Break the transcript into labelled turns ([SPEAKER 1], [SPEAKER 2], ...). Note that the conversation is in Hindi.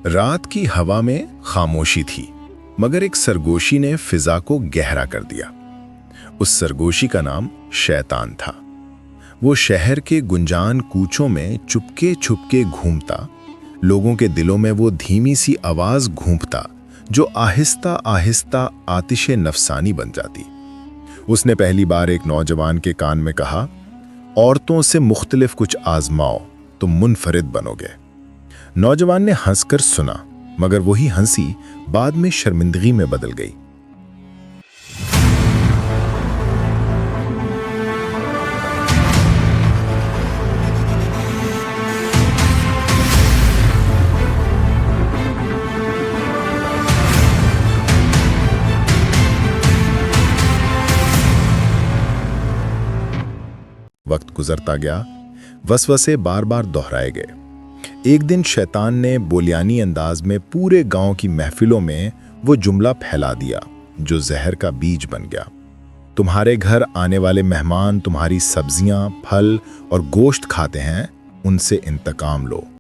[SPEAKER 1] रात की हवा में खामोशी थी, मगर एक सरगोशी ने फिजा को गहरा कर दिया। उस सरगोशी का नाम शैतान था। वो शहर के गुंजान कूचों में चुपके छुपके घूमता, लोगों के दिलों में वो धीमी सी आवाज घूंपता जो आहिस्ता आहिस्ता आतिशे नफसानी बन जाती। उसने पहली बार एक नौजवान के कान में कहा, औरतों से मुख्तलिफ कुछ आजमाओ, तुम मुनफरिद बनोगे। नौजवान ने हंसकर सुना, मगर वही हंसी बाद में शर्मिंदगी में बदल गई। वक्त गुजरता गया, वसवसे बार बार दोहराए गए। एक दिन शैतान ने बोलियानी अंदाज में पूरे गांव की महफिलों में वो जुमला फैला दिया जो जहर का बीज बन गया। तुम्हारे घर आने वाले मेहमान तुम्हारी सब्जियां, फल और गोश्त खाते हैं, उनसे इंतकाम लो।